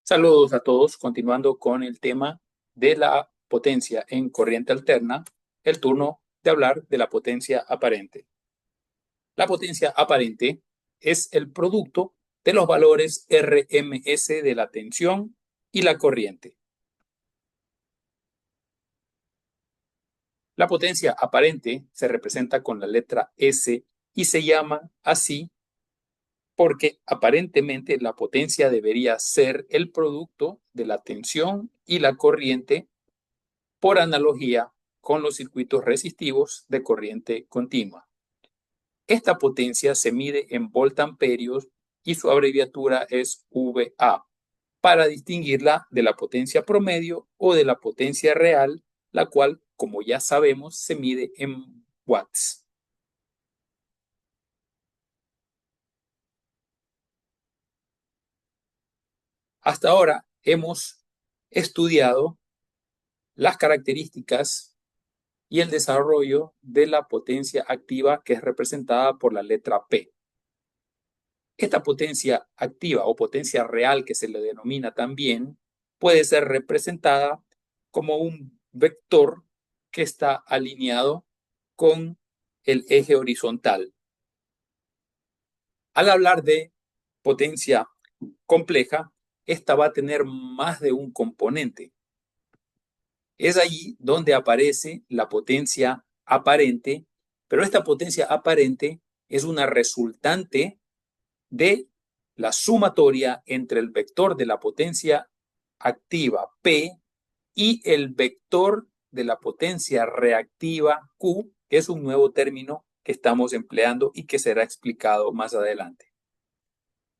Saludos a todos, continuando con el tema de la potencia en corriente alterna, el turno de hablar de la potencia aparente. La potencia aparente es el producto de los valores RMS de la tensión y la corriente. La potencia aparente se representa con la letra S y se llama así porque aparentemente la potencia debería ser el producto de la tensión y la corriente por analogía con los circuitos resistivos de corriente continua. Esta potencia se mide en voltamperios y su abreviatura es VA, para distinguirla de la potencia promedio o de la potencia real, la cual, como ya sabemos, se mide en watts. Hasta ahora hemos estudiado las características y el desarrollo de la potencia activa que es representada por la letra P. Esta potencia activa o potencia real que se le denomina también puede ser representada como un vector que está alineado con el eje horizontal. Al hablar de potencia compleja, esta va a tener más de un componente. Es allí donde aparece la potencia aparente, pero esta potencia aparente es una resultante de la sumatoria entre el vector de la potencia activa P y el vector de la potencia reactiva Q, que es un nuevo término que estamos empleando y que será explicado más adelante.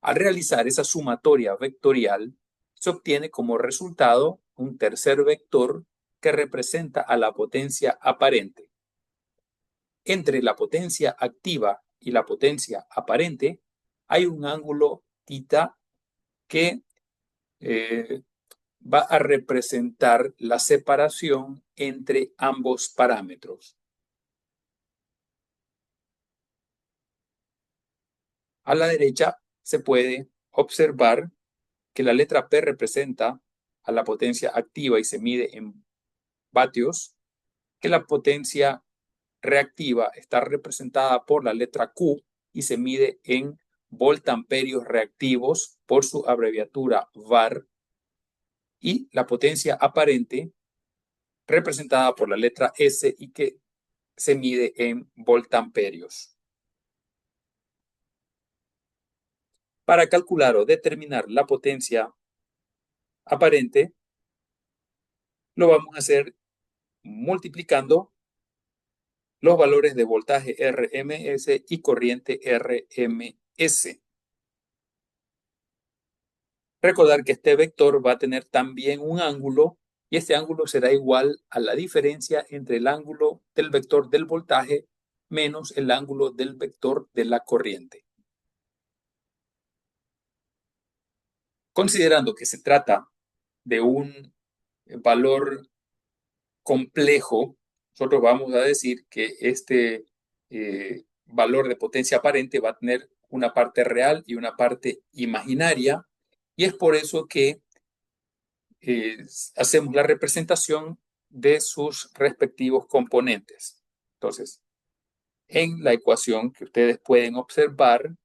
Al realizar esa sumatoria vectorial, se obtiene como resultado un tercer vector que representa a la potencia aparente. Entre la potencia activa y la potencia aparente hay un ángulo θ que va a representar la separación entre ambos parámetros. A la derecha se puede observar que la letra P representa a la potencia activa y se mide en vatios, que la potencia reactiva está representada por la letra Q y se mide en voltamperios reactivos por su abreviatura VAR, y la potencia aparente representada por la letra S y que se mide en voltamperios. Para calcular o determinar la potencia aparente, lo vamos a hacer multiplicando los valores de voltaje RMS y corriente RMS. Recordar que este vector va a tener también un ángulo y este ángulo será igual a la diferencia entre el ángulo del vector del voltaje menos el ángulo del vector de la corriente. Considerando que se trata de un valor complejo, nosotros vamos a decir que este valor de potencia aparente va a tener una parte real y una parte imaginaria, y es por eso que hacemos la representación de sus respectivos componentes. Entonces, en la ecuación que ustedes pueden observar,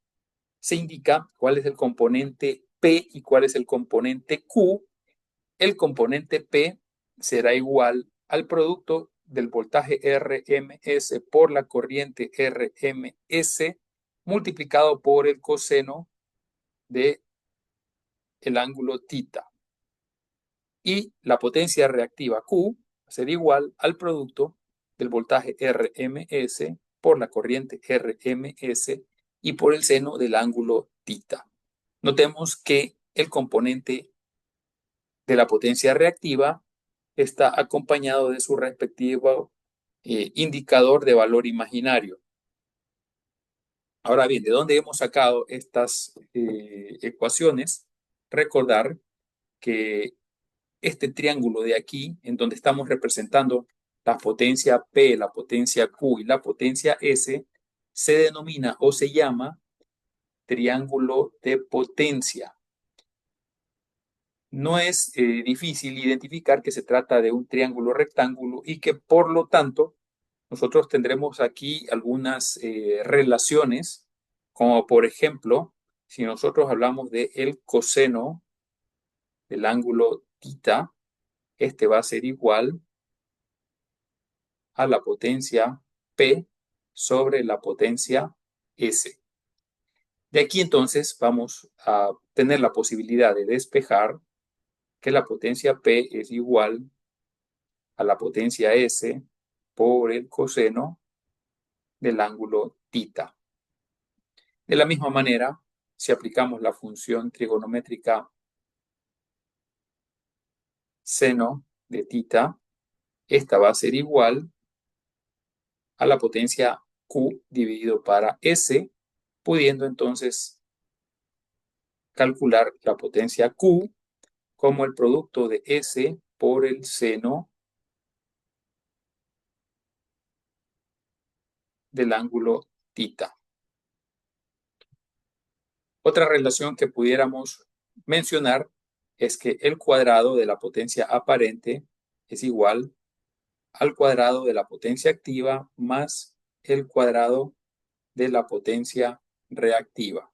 se indica cuál es el componente P y cuál es el componente Q. El componente P será igual al producto del voltaje RMS por la corriente RMS multiplicado por el coseno del ángulo θ. Y la potencia reactiva Q será igual al producto del voltaje RMS por la corriente RMS y por el seno del ángulo θ. Notemos que el componente de la potencia reactiva está acompañado de su respectivo indicador de valor imaginario. Ahora bien, ¿de dónde hemos sacado estas ecuaciones? Recordar que este triángulo de aquí, en donde estamos representando la potencia P, la potencia Q y la potencia S, se denomina o se llama triángulo de potencia. no es difícil identificar que se trata de un triángulo rectángulo y que por lo tanto nosotros tendremos aquí algunas relaciones, como por ejemplo, si nosotros hablamos de el coseno del ángulo θ, este va a ser igual a la potencia P sobre la potencia S. De aquí entonces vamos a tener la posibilidad de despejar que la potencia P es igual a la potencia S por el coseno del ángulo θ. De la misma manera, si aplicamos la función trigonométrica seno de θ, esta va a ser igual a la potencia Q dividido para S, pudiendo entonces calcular la potencia Q como el producto de S por el seno del ángulo θ. Otra relación que pudiéramos mencionar es que el cuadrado de la potencia aparente es igual al cuadrado de la potencia activa más el cuadrado de la potencia reactiva.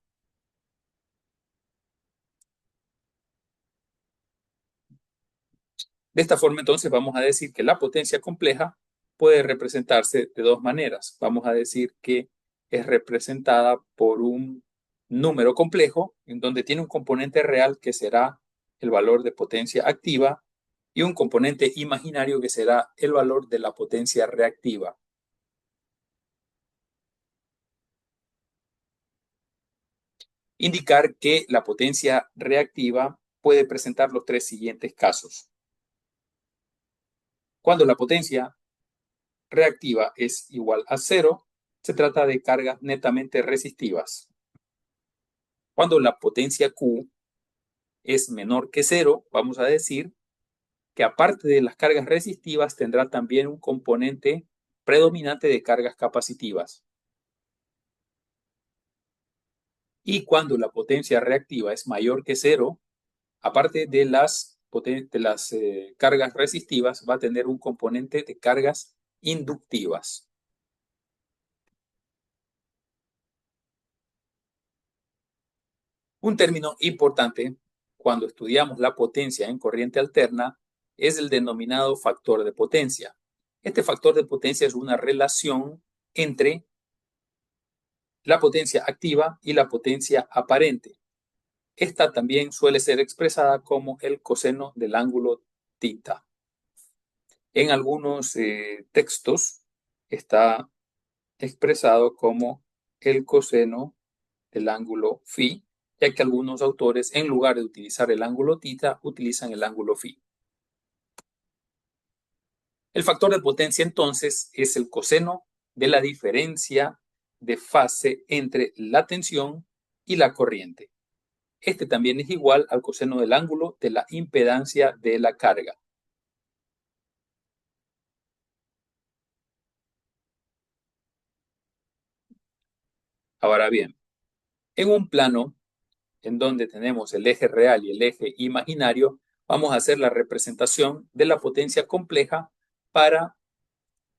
De esta forma, entonces, vamos a decir que la potencia compleja puede representarse de dos maneras. Vamos a decir que es representada por un número complejo, en donde tiene un componente real que será el valor de potencia activa y un componente imaginario que será el valor de la potencia reactiva. Indicar que la potencia reactiva puede presentar los tres siguientes casos. Cuando la potencia reactiva es igual a cero, se trata de cargas netamente resistivas. Cuando la potencia Q es menor que cero, vamos a decir que aparte de las cargas resistivas tendrá también un componente predominante de cargas capacitivas. Y cuando la potencia reactiva es mayor que cero, aparte de las cargas resistivas, va a tener un componente de cargas inductivas. Un término importante cuando estudiamos la potencia en corriente alterna es el denominado factor de potencia. Este factor de potencia es una relación entre la potencia activa y la potencia aparente. Esta también suele ser expresada como el coseno del ángulo θ. En algunos textos está expresado como el coseno del ángulo φ, ya que algunos autores, en lugar de utilizar el ángulo θ, utilizan el ángulo φ. El factor de potencia, entonces, es el coseno de la diferencia de fase entre la tensión y la corriente. Este también es igual al coseno del ángulo de la impedancia de la carga. Ahora bien, en un plano en donde tenemos el eje real y el eje imaginario, vamos a hacer la representación de la potencia compleja para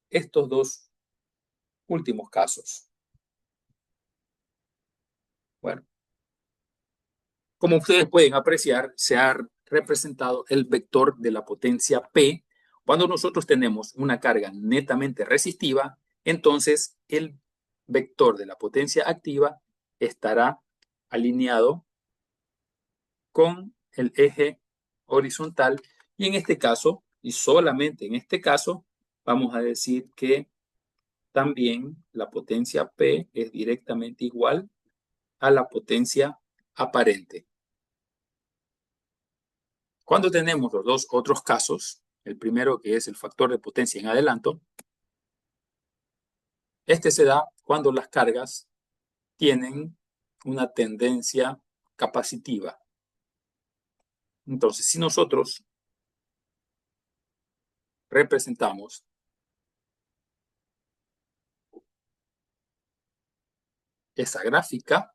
estos dos últimos casos. Bueno, como ustedes pueden apreciar, se ha representado el vector de la potencia P. Cuando nosotros tenemos una carga netamente resistiva, entonces el vector de la potencia activa estará alineado con el eje horizontal y en este caso, y solamente en este caso, vamos a decir que también la potencia P es directamente igual a la potencia aparente. Cuando tenemos los dos otros casos, el primero que es el factor de potencia en adelanto, este se da cuando las cargas tienen una tendencia capacitiva. Entonces, si nosotros representamos esa gráfica,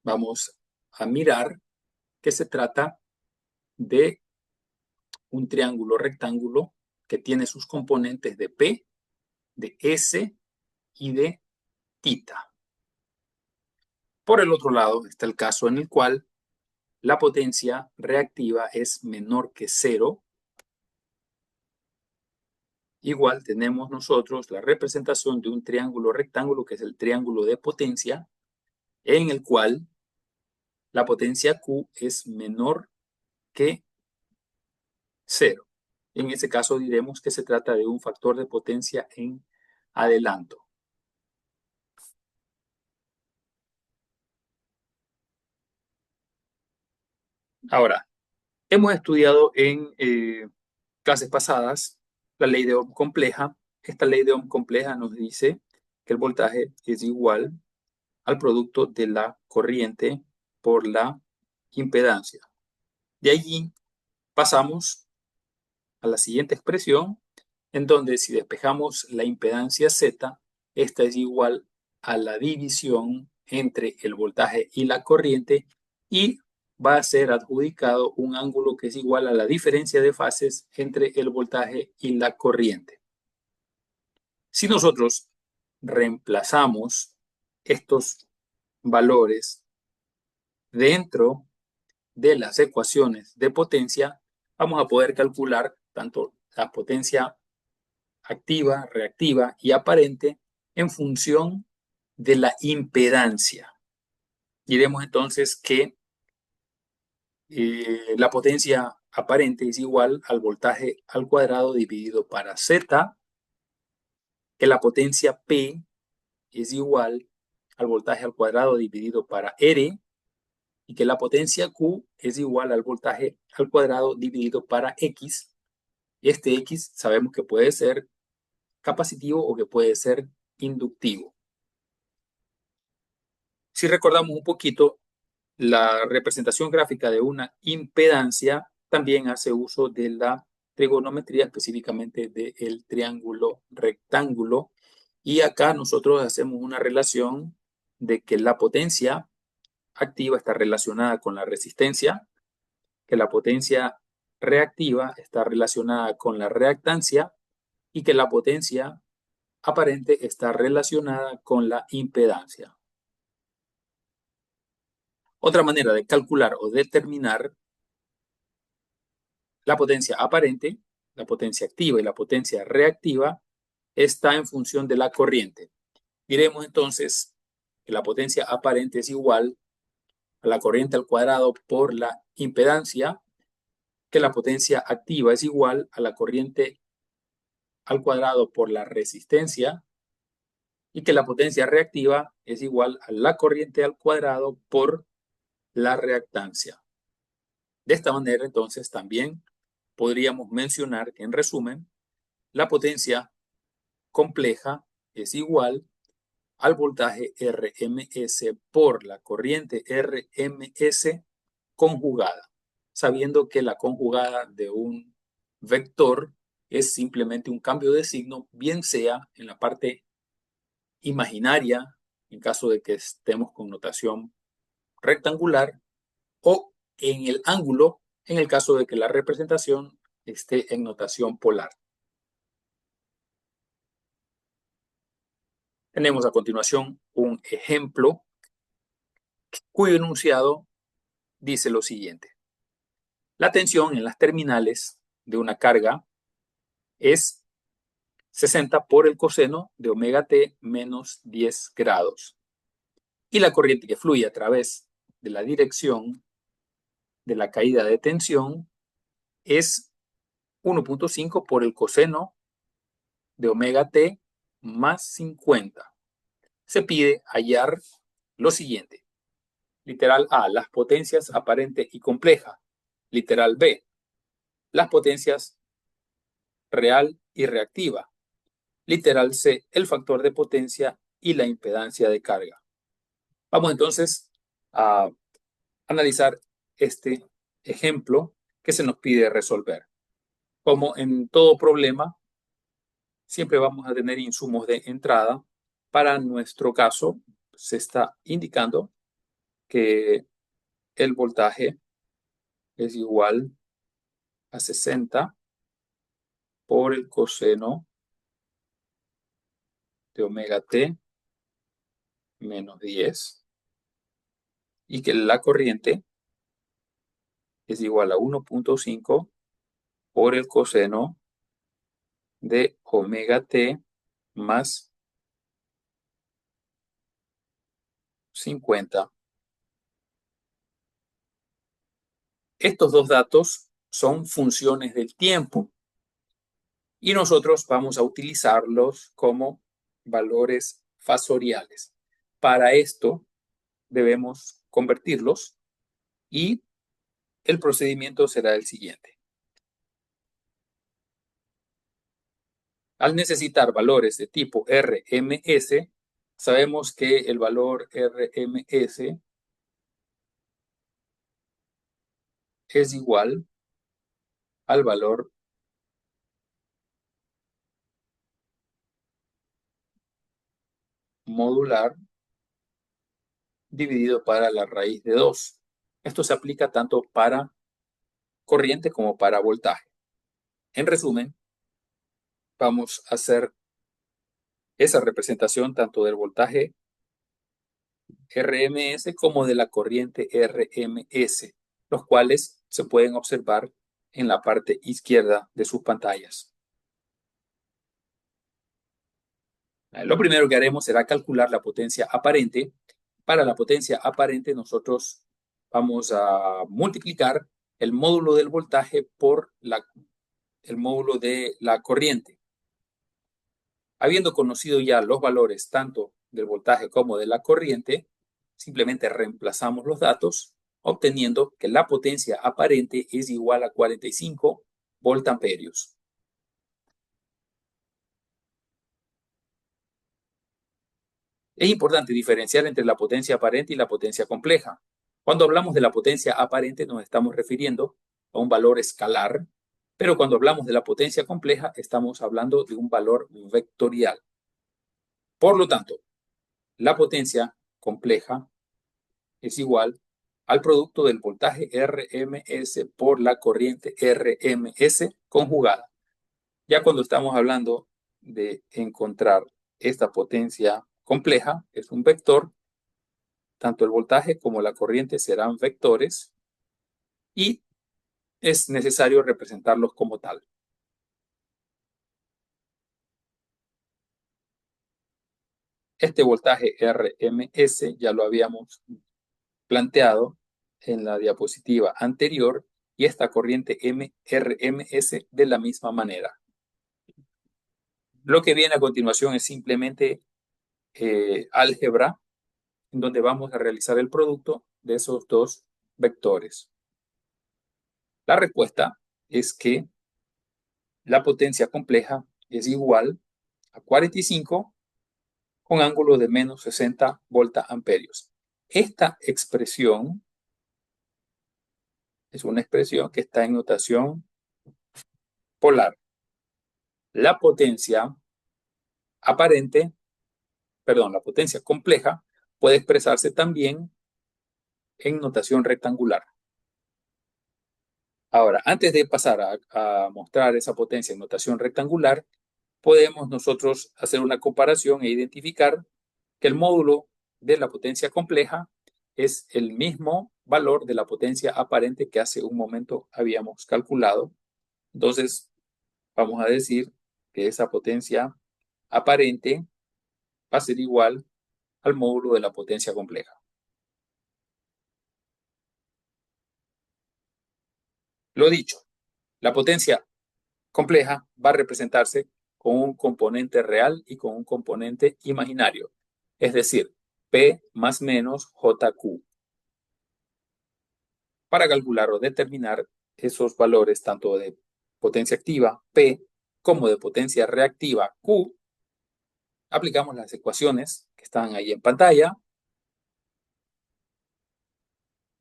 vamos a mirar que se trata de un triángulo rectángulo que tiene sus componentes de P, de S y de tita. Por el otro lado está el caso en el cual la potencia reactiva es menor que 0. Igual tenemos nosotros la representación de un triángulo rectángulo, que es el triángulo de potencia, en el cual la potencia Q es menor que 0. En ese caso diremos que se trata de un factor de potencia en adelanto. Ahora, hemos estudiado en clases pasadas la ley de Ohm compleja. Esta ley de Ohm compleja nos dice que el voltaje es igual al producto de la corriente por la impedancia. De allí pasamos a la siguiente expresión, en donde si despejamos la impedancia Z, esta es igual a la división entre el voltaje y la corriente, y va a ser adjudicado un ángulo que es igual a la diferencia de fases entre el voltaje y la corriente. Si nosotros reemplazamos estos valores dentro de las ecuaciones de potencia, vamos a poder calcular tanto la potencia activa, reactiva y aparente en función de la impedancia. Diremos entonces que la potencia aparente es igual al voltaje al cuadrado dividido para Z, que la potencia P es igual al voltaje al cuadrado dividido para R, y que la potencia Q es igual al voltaje al cuadrado dividido para X. Este X sabemos que puede ser capacitivo o que puede ser inductivo. Si recordamos un poquito, la representación gráfica de una impedancia también hace uso de la trigonometría, específicamente del triángulo rectángulo. Y acá nosotros hacemos una relación de que la potencia activa está relacionada con la resistencia, que la potencia reactiva está relacionada con la reactancia y que la potencia aparente está relacionada con la impedancia. Otra manera de calcular o determinar la potencia aparente, la potencia activa y la potencia reactiva está en función de la corriente. Diremos entonces que la potencia aparente es igual a la corriente al cuadrado por la impedancia, que la potencia activa es igual a la corriente al cuadrado por la resistencia, y que la potencia reactiva es igual a la corriente al cuadrado por la reactancia. De esta manera, entonces, también podríamos mencionar que, en resumen, la potencia compleja es igual al voltaje RMS por la corriente RMS conjugada, sabiendo que la conjugada de un vector es simplemente un cambio de signo, bien sea en la parte imaginaria, en caso de que estemos con notación rectangular, o en el ángulo, en el caso de que la representación esté en notación polar. Tenemos a continuación un ejemplo cuyo enunciado dice lo siguiente. La tensión en las terminales de una carga es 60 por el coseno de omega t menos 10 grados. Y la corriente que fluye a través de la dirección de la caída de tensión es 1.5 por el coseno de omega t más 50. Se pide hallar lo siguiente. Literal A, las potencias aparente y compleja. Literal B, las potencias real y reactiva. Literal C, el factor de potencia y la impedancia de carga. Vamos entonces a analizar este ejemplo que se nos pide resolver. Como en todo problema, siempre vamos a tener insumos de entrada. Para nuestro caso, se está indicando que el voltaje es igual a 60 por el coseno de omega t menos 10 y que la corriente es igual a 1.5 por el coseno de omega t más 50. Estos dos datos son funciones del tiempo y nosotros vamos a utilizarlos como valores fasoriales. Para esto debemos convertirlos y el procedimiento será el siguiente. Al necesitar valores de tipo RMS, sabemos que el valor RMS es igual al valor modular dividido para la raíz de 2. Esto se aplica tanto para corriente como para voltaje. En resumen, vamos a hacer esa representación tanto del voltaje RMS como de la corriente RMS, los cuales se pueden observar en la parte izquierda de sus pantallas. Lo primero que haremos será calcular la potencia aparente. Para la potencia aparente nosotros vamos a multiplicar el módulo del voltaje por el módulo de la corriente. Habiendo conocido ya los valores tanto del voltaje como de la corriente, simplemente reemplazamos los datos, obteniendo que la potencia aparente es igual a 45 voltamperios. Es importante diferenciar entre la potencia aparente y la potencia compleja. Cuando hablamos de la potencia aparente nos estamos refiriendo a un valor escalar, pero cuando hablamos de la potencia compleja estamos hablando de un valor vectorial. Por lo tanto, la potencia compleja es igual al producto del voltaje RMS por la corriente RMS conjugada. Ya cuando estamos hablando de encontrar esta potencia compleja, es un vector, tanto el voltaje como la corriente serán vectores y es necesario representarlos como tal. Este voltaje RMS ya lo habíamos planteado en la diapositiva anterior y esta corriente RMS de la misma manera. Lo que viene a continuación es simplemente álgebra, en donde vamos a realizar el producto de esos dos vectores. La respuesta es que la potencia compleja es igual a 45 con ángulo de menos 60 voltamperios. Esta expresión es una expresión que está en notación polar. La potencia aparente, perdón, la potencia compleja puede expresarse también en notación rectangular. Ahora, antes de pasar a mostrar esa potencia en notación rectangular, podemos nosotros hacer una comparación e identificar que el módulo de la potencia compleja es el mismo valor de la potencia aparente que hace un momento habíamos calculado. Entonces, vamos a decir que esa potencia aparente va a ser igual al módulo de la potencia compleja. Lo dicho, la potencia compleja va a representarse con un componente real y con un componente imaginario, es decir, P más menos JQ. Para calcular o determinar esos valores tanto de potencia activa P como de potencia reactiva Q, aplicamos las ecuaciones que están ahí en pantalla,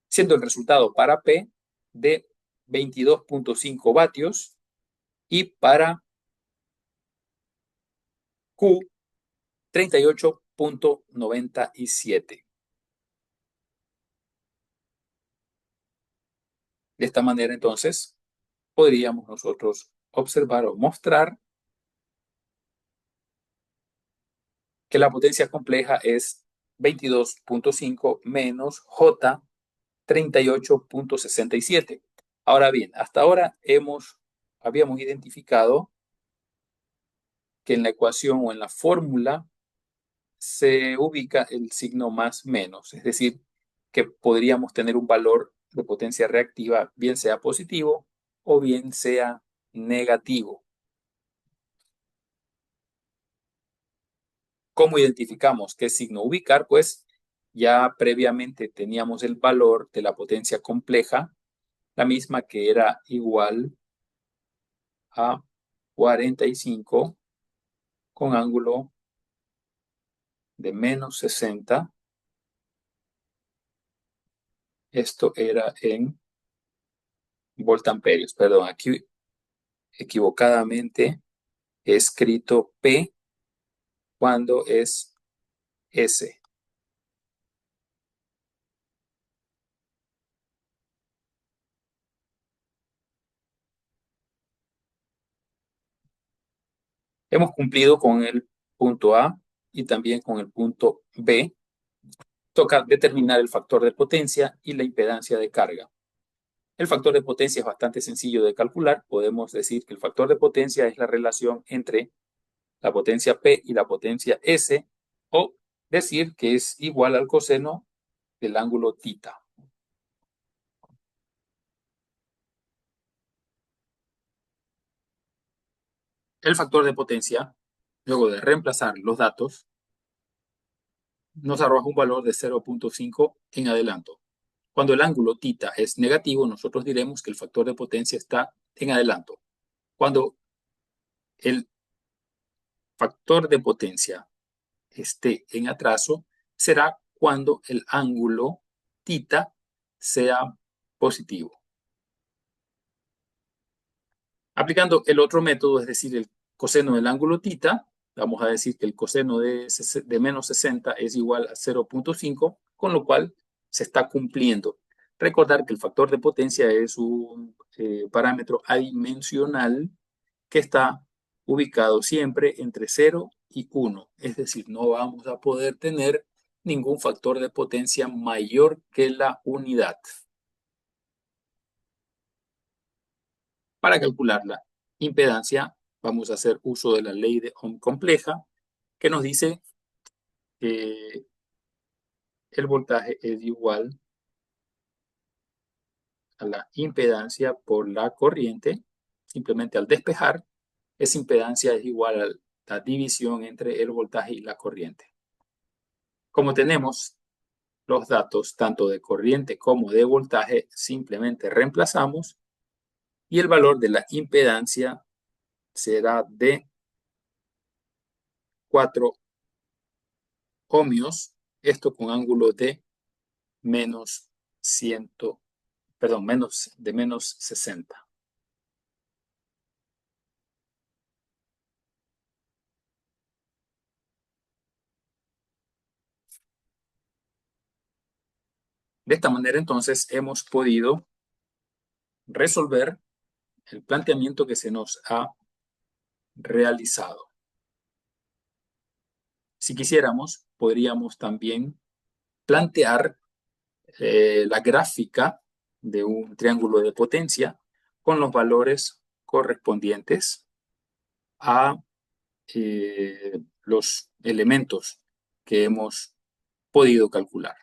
siendo el resultado para P de 22.5 vatios y para Q 38.97. De esta manera, entonces, podríamos nosotros observar o mostrar que la potencia compleja es 22.5 menos J 38.67. Ahora bien, hasta ahora habíamos identificado que en la ecuación o en la fórmula se ubica el signo más menos, es decir, que podríamos tener un valor de potencia reactiva, bien sea positivo o bien sea negativo. ¿Cómo identificamos qué signo ubicar? Pues ya previamente teníamos el valor de la potencia compleja, la misma que era igual a 45 con ángulo de menos 60. Esto era en voltamperios. Perdón, aquí equivocadamente he escrito P cuando es S. Hemos cumplido con el punto A y también con el punto B. Toca determinar el factor de potencia y la impedancia de carga. El factor de potencia es bastante sencillo de calcular. Podemos decir que el factor de potencia es la relación entre la potencia P y la potencia S, o decir que es igual al coseno del ángulo θ. El factor de potencia, luego de reemplazar los datos, nos arroja un valor de 0.5 en adelanto. Cuando el ángulo θ es negativo, nosotros diremos que el factor de potencia está en adelanto. Cuando el factor de potencia esté en atraso, será cuando el ángulo θ sea positivo. Aplicando el otro método, es decir, el coseno del ángulo θ, vamos a decir que el coseno de menos 60 es igual a 0.5, con lo cual se está cumpliendo. Recordar que el factor de potencia es un parámetro adimensional que está ubicado siempre entre 0 y 1. Es decir, no vamos a poder tener ningún factor de potencia mayor que la unidad. Para calcular la impedancia, vamos a hacer uso de la ley de Ohm compleja, que nos dice que el voltaje es igual a la impedancia por la corriente. Simplemente al despejar, esa impedancia es igual a la división entre el voltaje y la corriente. Como tenemos los datos tanto de corriente como de voltaje, simplemente reemplazamos y el valor de la impedancia será de 4 ohmios, esto con ángulo de menos 100, perdón, menos 60. De esta manera, entonces, hemos podido resolver el planteamiento que se nos ha realizado. Si quisiéramos, podríamos también plantear la gráfica de un triángulo de potencia con los valores correspondientes a los elementos que hemos podido calcular.